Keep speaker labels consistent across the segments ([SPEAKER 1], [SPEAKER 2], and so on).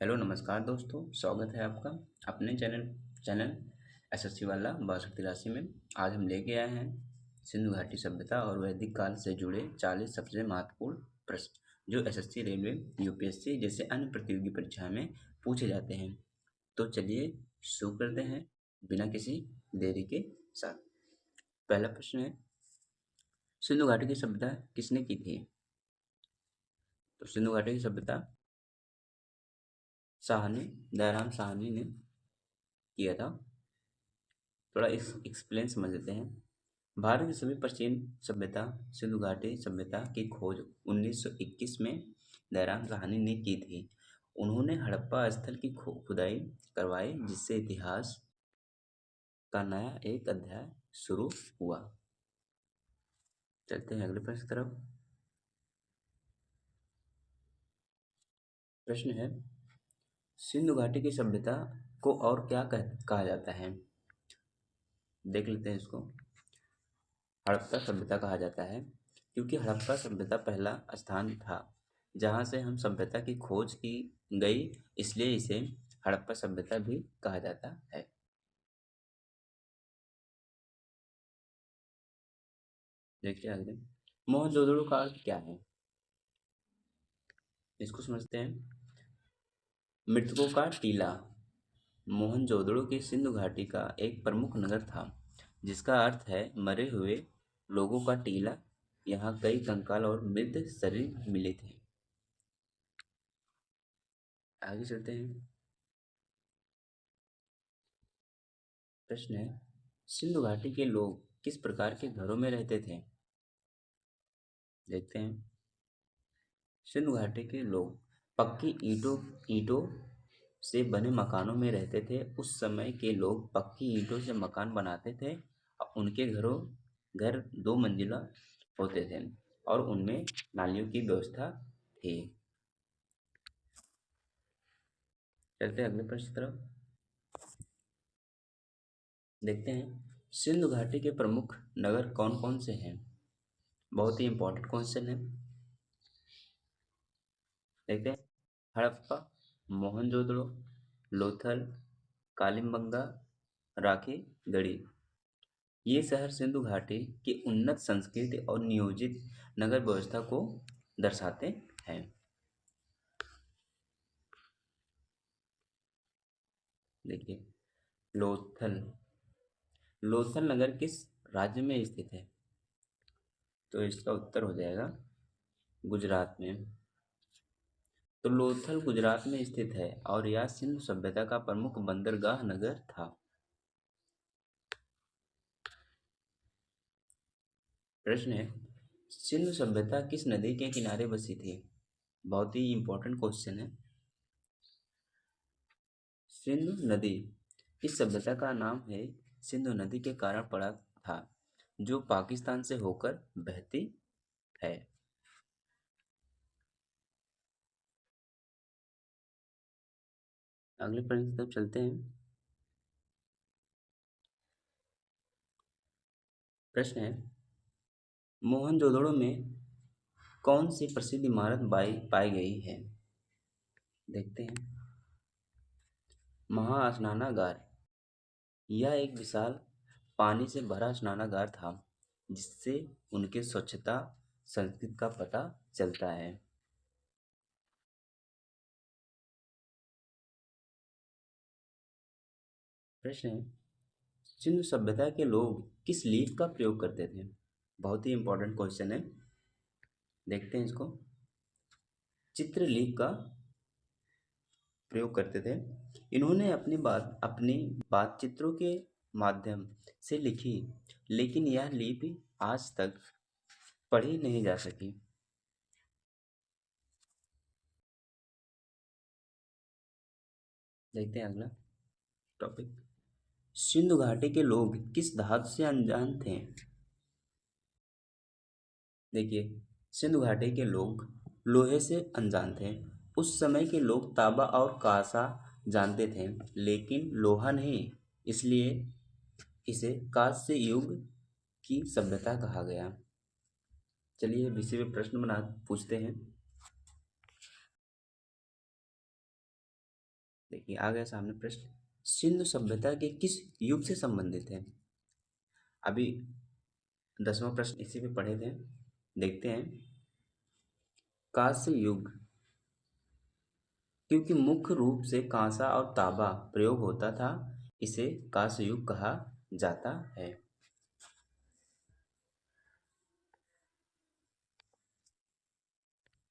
[SPEAKER 1] Hello नमस्कार दोस्तों, स्वागत है आपका अपने चैनल एसएससी वाला 62 में। आज हम लेके आए हैं सिंधु घाटी सभ्यता और वैदिक काल से जुड़े 40 सबसे महत्वपूर्ण प्रश्न जो एसएससी, रेलवे, यूपीएससी जैसे अन्य प्रतियोगी परीक्षाएं में पूछे जाते हैं। तो चलिए शुरू करते हैं बिना किसी देरी के साथ। पहला प्रश्न है, सिंधु घाटी की सभ्यता किसने की थी? तो सिंधु घाटी की सभ्यता दयाराम साहनी ने किया था। थोड़ा एक्सप्लेन समझ लेते हैं। भारत की सभी प्राचीन सभ्यता सिंधु घाटी सभ्यता की खोज 1921 में दयाराम साहनी ने की थी। उन्होंने हड़प्पा स्थल की खुदाई करवाई, जिससे इतिहास का नया एक अध्याय शुरू हुआ। चलते हैं अगले प्रश्न की तरफ। प्रश्न है, सिंधु घाटी की सभ्यता को और क्या कहा जाता है? देख लेते हैं इसको। हड़प्पा सभ्यता कहा जाता है क्योंकि हड़प्पा सभ्यता पहला स्थान था जहां से हम सभ्यता की खोज की गई, इसलिए इसे हड़प्पा सभ्यता भी कहा जाता है। देखिए आगे, मोहनजोदड़ो का अर्थ क्या है, इसको समझते हैं। मृतकों का टीला मोहनजोदड़ो की सिंधु घाटी का एक प्रमुख नगर था, जिसका अर्थ है मरे हुए लोगों का टीला। यहाँ कई कंकाल और मृत शरीर मिले थे। आगे चलते हैं। प्रश्न है, सिंधु घाटी के लोग किस प्रकार के घरों में रहते थे? देखते हैं। सिंधु घाटी के लोग पक्की ईंटों से बने मकानों में रहते थे। उस समय के लोग पक्की ईंटों से मकान बनाते थे और उनके घर 2 मंजिला होते थे और उनमें नालियों की व्यवस्था थी। चलते हैं अगले प्रश्न की तरफ। देखते हैं, सिंधु घाटी के प्रमुख नगर कौन कौन से हैं? बहुत ही इंपॉर्टेंट क्वेश्चन है। देखते हैं। हड़प्पा, मोहनजोदड़ो, लोथल, कालीबंगा, राखी गढ़ी। ये शहर सिंधु घाटी की उन्नत संस्कृति और नियोजित नगर व्यवस्था को दर्शाते हैं। देखिए, लोथल लोथल नगर किस राज्य में स्थित है? तो इसका उत्तर हो जाएगा गुजरात में। तो लोथल गुजरात में स्थित है और यह सिंधु सभ्यता का प्रमुख बंदरगाह नगर था। प्रश्न है, सिंधु सभ्यता किस नदी के किनारे बसी थी? बहुत ही इंपॉर्टेंट क्वेश्चन है। सिंधु नदी इस सभ्यता का नाम है सिंधु नदी के कारण पड़ा था, जो पाकिस्तान से होकर बहती है। अगले प्रश्न की तरफ चलते हैं। प्रश्न है, मोहनजोदड़ो में कौन सी प्रसिद्ध इमारत पाई गई है? देखते हैं। महास्नानागार। यह एक विशाल पानी से भरा स्नानागार था, जिससे उनके स्वच्छता संस्कृति का पता चलता है। प्रश्न है, सिंधु सभ्यता के लोग किस लीफ का प्रयोग करते थे? बहुत ही इंपॉर्टेंट क्वेश्चन है। देखते हैं इसको। चित्रलीप का प्रयोग करते थे। इन्होंने अपनी बात चित्रों के माध्यम से लिखी, लेकिन यह लिपि आज तक पढ़ी नहीं जा सकी। देखते हैं अगला टॉपिक। सिंधु घाटी के लोग किस धातु से अनजान थे? देखिए, सिंधु घाटी के लोग लोहे से अनजान थे। उस समय के लोग तांबा और कांसा जानते थे, लेकिन लोहा नहीं, इसलिए इसे कांस्य युग की सभ्यता कहा गया। चलिए विषय पे प्रश्न बना पूछते हैं। देखिए आ गया सामने प्रश्न, सिंधु सभ्यता के किस युग से संबंधित है? अभी 10वां प्रश्न इसी पे पढ़े थे, देखते हैं। कांस्य युग, क्योंकि मुख्य रूप से कांसा और तांबा प्रयोग होता था, इसे कांस्य युग कहा जाता है।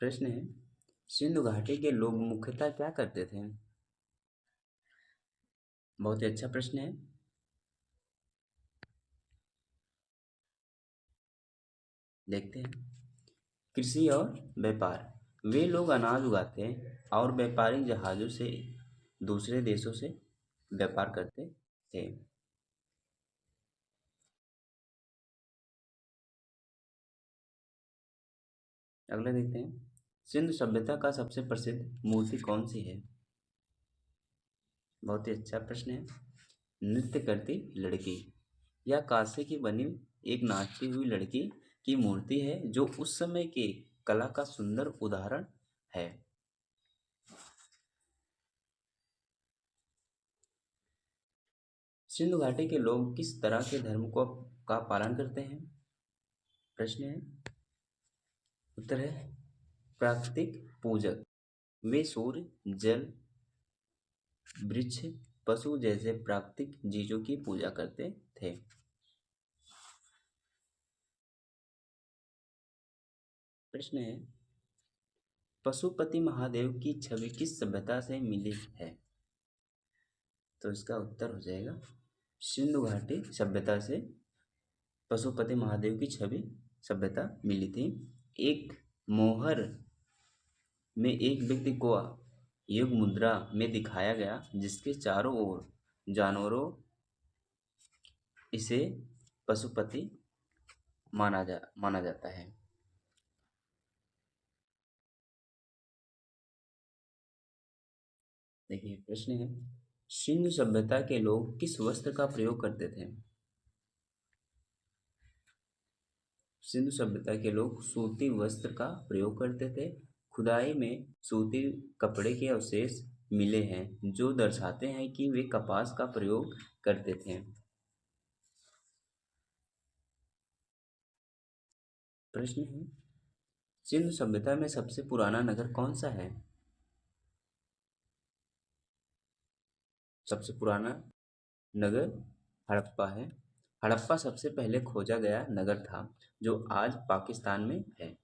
[SPEAKER 1] प्रश्न है, सिंधु घाटी के लोग मुख्यतः क्या करते थे? बहुत ही अच्छा प्रश्न है। देखते हैं, कृषि और व्यापार, वे लोग अनाज उगाते और व्यापारिक जहाजों से दूसरे देशों से व्यापार करते थे। अगला देखते हैं, सिंधु सभ्यता का सबसे प्रसिद्ध मूर्ति कौन सी है? बहुत ही अच्छा प्रश्न है। नृत्य करती लड़की, यह कांसे की बनी एक नाचती हुई लड़की की मूर्ति है जो उस समय के कला का सुंदर उदाहरण है। सिंधु घाटी के लोग किस तरह के धर्म को का पालन करते हैं? प्रश्न है, उत्तर है प्राकृतिक पूजक, वे सूर्य, जल, वृक्ष, पशु जैसे प्राकृतिक चीजों की पूजा करते थे। प्रश्न है, पशुपति महादेव की छवि किस सभ्यता से मिली है? तो इसका उत्तर हो जाएगा सिंधु घाटी सभ्यता से पशुपति महादेव की छवि सभ्यता मिली थी। एक मोहर में एक व्यक्ति को योग मुद्रा में दिखाया गया जिसके चारों ओर जानवरों, इसे पशुपति माना जाता है। देखिए प्रश्न है, सिंधु सभ्यता के लोग किस वस्त्र का प्रयोग करते थे? सिंधु सभ्यता के लोग सूती वस्त्र का प्रयोग करते थे। खुदाई में सूती कपड़े के अवशेष मिले हैं जो दर्शाते हैं कि वे कपास का प्रयोग करते थे। प्रश्न है, सिंधु सभ्यता में सबसे पुराना नगर कौन सा है? सबसे पुराना नगर हड़प्पा है। हड़प्पा सबसे पहले खोजा गया नगर था जो आज पाकिस्तान में है।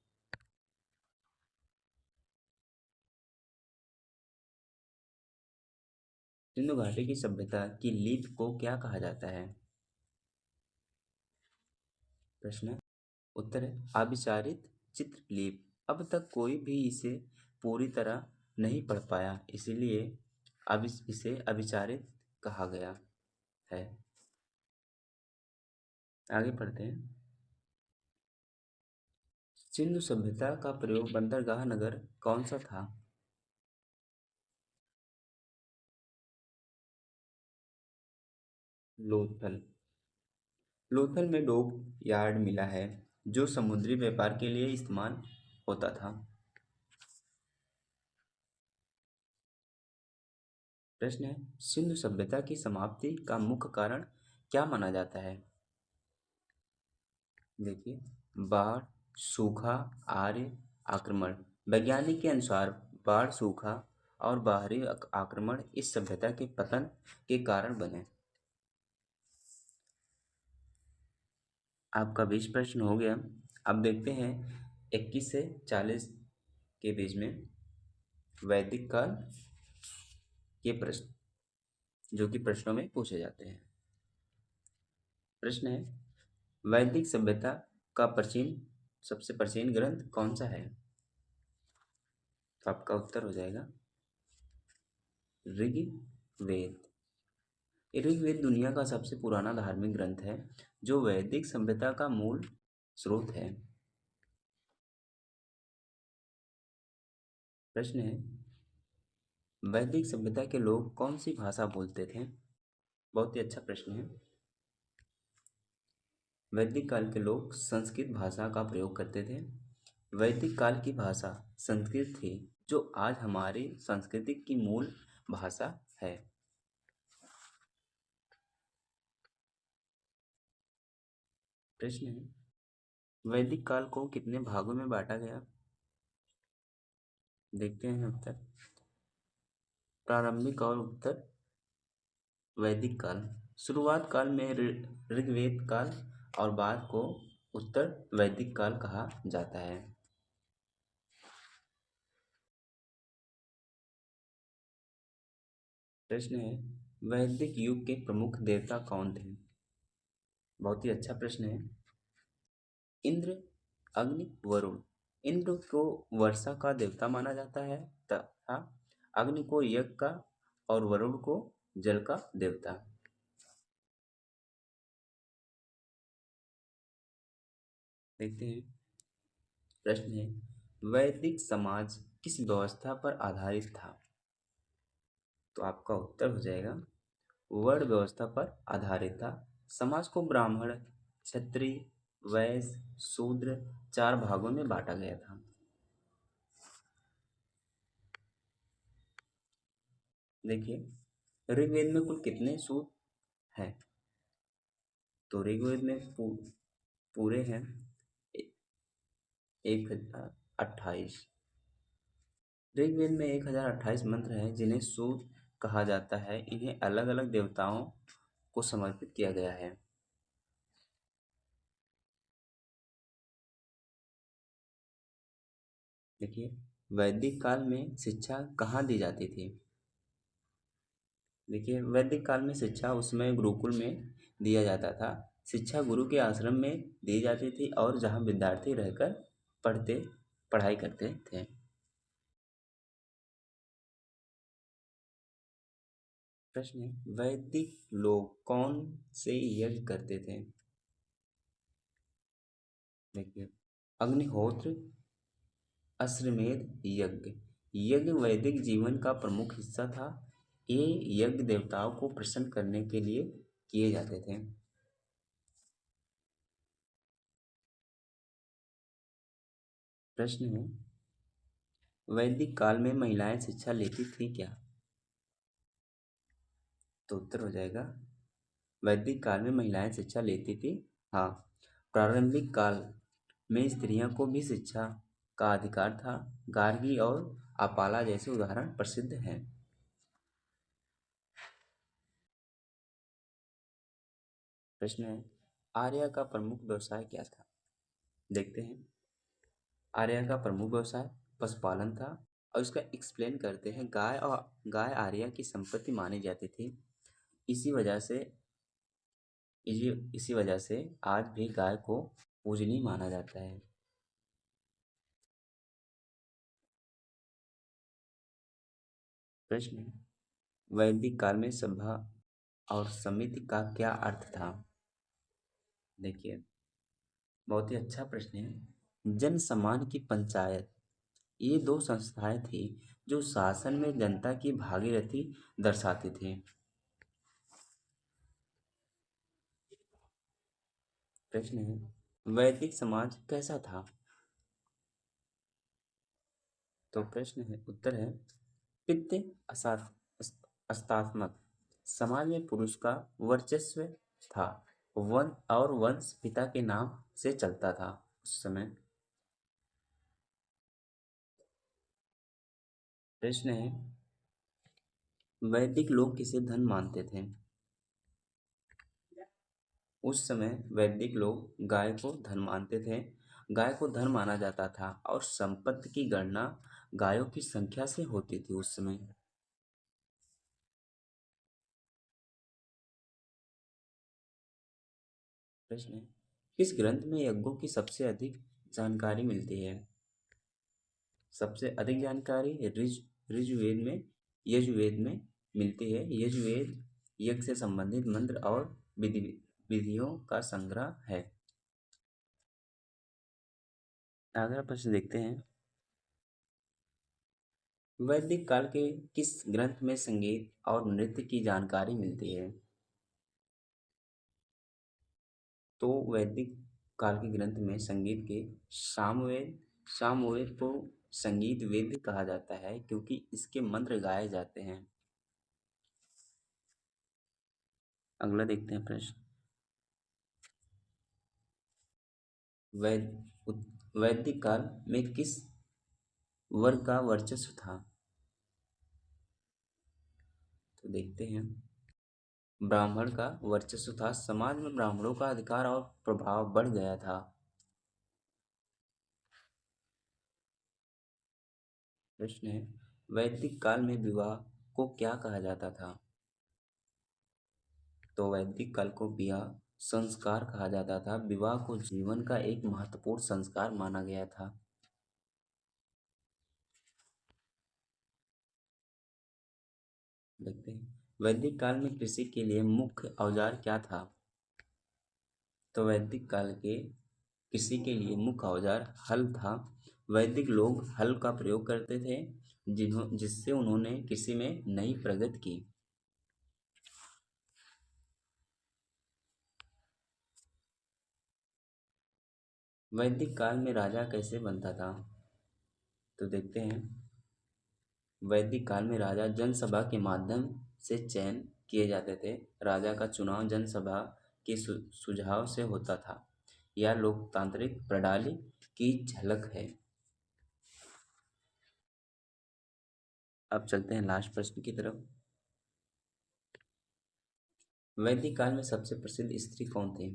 [SPEAKER 1] सिंधु घाटी की सभ्यता की लिपि को क्या कहा जाता है? प्रश्न, उत्तर है अविचारित चित्रलिपि। अब तक कोई भी इसे पूरी तरह नहीं पढ़ पाया, इसलिए अब इसे अविचारित कहा गया है। आगे पढ़ते हैं, सिंधु सभ्यता का प्रयोग बंदरगाह नगर कौन सा था? लोथल। लोथल में डॉक यार्ड मिला है जो समुद्री व्यापार के लिए इस्तेमाल होता था। प्रश्न है, सिंधु सभ्यता की समाप्ति का मुख्य कारण क्या माना जाता है? देखिए, बाढ़, सूखा, आर्य आक्रमण। वैज्ञानिक के अनुसार बाढ़, सूखा और बाहरी आक्रमण इस सभ्यता के पतन के कारण बने। आपका 20 प्रश्न हो गया। अब देखते हैं 21 से 40 के बीच में वैदिक काल के प्रश्न जो कि प्रश्नों में पूछे जाते हैं। प्रश्न है, वैदिक सभ्यता का सबसे प्राचीन ग्रंथ कौन सा है? तो आपका उत्तर हो जाएगा ऋग्वेद। ऋग्वेद दुनिया का सबसे पुराना धार्मिक ग्रंथ है जो वैदिक सभ्यता का मूल स्रोत है। प्रश्न है, वैदिक सभ्यता के लोग कौन सी भाषा बोलते थे? बहुत ही अच्छा प्रश्न है। वैदिक काल के लोग संस्कृत भाषा का प्रयोग करते थे। वैदिक काल की भाषा संस्कृत थी जो आज हमारी संस्कृति की मूल भाषा है। प्रश्न है, वैदिक काल को कितने भागों में बांटा गया? देखते हैं उत्तर। प्रारंभिक और उत्तर वैदिक काल। शुरुआत काल में ऋग्वेद काल और बाद को उत्तर वैदिक काल कहा जाता है। प्रश्न है, वैदिक युग के प्रमुख देवता कौन थे? बहुत ही अच्छा प्रश्न है। इंद्र, अग्नि, वरुण। इंद्र को वर्षा का देवता माना जाता है तथा अग्नि को यज्ञ का और वरुण को जल का देवता। देखते हैं। प्रश्न है, वैदिक समाज किस व्यवस्था पर आधारित था? तो आपका उत्तर हो जाएगा वर्ण व्यवस्था पर आधारित था। समाज को ब्राह्मण, क्षत्रिय, वैश्य, शूद्र 4 भागों में बांटा गया था। देखिए ऋग्वेद में कुल कितने सूक्त हैं? तो ऋग्वेद में पूरे हैं 1028। ऋग्वेद में 1028 मंत्र हैं जिन्हें सूक्त कहा जाता है। इन्हें अलग अलग देवताओं को समर्पित किया गया है। देखिए वैदिक काल में शिक्षा कहाँ दी जाती थी? देखिए वैदिक काल में शिक्षा उसमें गुरुकुल में दिया जाता था। शिक्षा गुरु के आश्रम में दी जाती थी और जहाँ विद्यार्थी रहकर पढ़ाई करते थे। प्रश्न है, वैदिक लोग कौन से यज्ञ करते थे? देखिए अग्निहोत्र, अश्वमेध यज्ञ। यज्ञ वैदिक जीवन का प्रमुख हिस्सा था। ये यज्ञ देवताओं को प्रसन्न करने के लिए किए जाते थे। प्रश्न है, वैदिक काल में महिलाएं शिक्षा लेती थी क्या? तो उत्तर हो जाएगा वैदिक काल में महिलाएं शिक्षा लेती थी। हाँ, प्रारंभिक काल में स्त्रियों को भी शिक्षा का अधिकार था। गार्गी और अपाला जैसे उदाहरण प्रसिद्ध हैं। प्रश्न है, आर्य का प्रमुख व्यवसाय क्या था? देखते हैं। आर्य का प्रमुख व्यवसाय पशुपालन था और इसका एक्सप्लेन करते हैं। गाय आर्य की संपत्ति मानी जाती थी। इसी वजह से इसी वजह से आज भी गाय को पूजनीय माना जाता है। प्रश्न है, वैदिक काल में सभा और समिति का क्या अर्थ था? देखिए बहुत ही अच्छा प्रश्न है। जन सम्मान की पंचायत, ये 2 संस्थाएं थी जो शासन में जनता की भागीरथी दर्शाती थी। प्रश्न है, वैदिक समाज कैसा था? तो प्रश्न है उत्तर है पितृ अस्तात्मक। समाज में पुरुष का वर्चस्व था। वंश पिता के नाम से चलता था उस समय। प्रश्न है, वैदिक लोग किसे धन मानते थे? उस समय वैदिक लोग गाय को धन मानते थे। गाय को धन माना जाता था और संपत्ति की गणना गायों की संख्या से होती थी उस समय। प्रश्न है, किस ग्रंथ में यज्ञों की सबसे अधिक जानकारी मिलती है? सबसे अधिक जानकारी ऋग्वेद में यजुर्वेद में मिलती है। यजुर्वेद यज्ञ से संबंधित मंत्र और विधियों का संग्रह है। अगला प्रश्न देखते हैं। वैदिक काल के किस ग्रंथ में संगीत और नृत्य की जानकारी मिलती है? तो वैदिक काल के ग्रंथ में संगीत के सामवेद को संगीत वेद कहा जाता है क्योंकि इसके मंत्र गाए जाते हैं। अगला देखते हैं प्रश्न। वैदिक काल में किस वर्ग का वर्चस्व था? तो देखते हैं। ब्राह्मण का वर्चस्व था। समाज में ब्राह्मणों का अधिकार और प्रभाव बढ़ गया था। प्रश्न है, वैदिक काल में विवाह को क्या कहा जाता था? तो वैदिक काल को विवाह संस्कार कहा जाता था। विवाह को जीवन का एक महत्वपूर्ण संस्कार माना गया था। देखते हैं, वैदिक काल में कृषि के लिए मुख्य औजार क्या था? तो वैदिक काल के कृषि के लिए मुख्य औजार हल था। वैदिक लोग हल का प्रयोग करते थे, जिससे उन्होंने कृषि में नई प्रगति की। वैदिक काल में राजा कैसे बनता था? तो देखते हैं, वैदिक काल में राजा जनसभा के माध्यम से चयन किए जाते थे। राजा का चुनाव जनसभा के सुझाव से होता था। यह लोकतांत्रिक प्रणाली की झलक है। अब चलते हैं लास्ट प्रश्न की तरफ। वैदिक काल में सबसे प्रसिद्ध स्त्री कौन थी?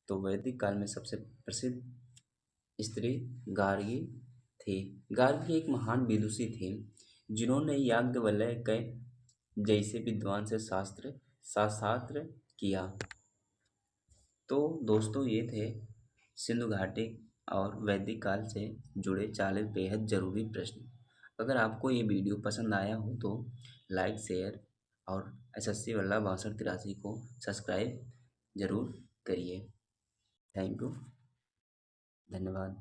[SPEAKER 1] तो वैदिक काल में सबसे प्रसिद्ध स्त्री गार्गी थी। गार्गी एक महान विदुषी थी, जिन्होंने याज्ञवल्क्य के जैसे विद्वान से शास्त्र किया। तो दोस्तों, ये थे सिंधु घाटी और वैदिक काल से जुड़े 40 बेहद ज़रूरी प्रश्न। अगर आपको ये वीडियो पसंद आया हो तो लाइक, शेयर और एसएससी वाला 6283 को सब्सक्राइब ज़रूर करिए। Thank you. धन्यवाद।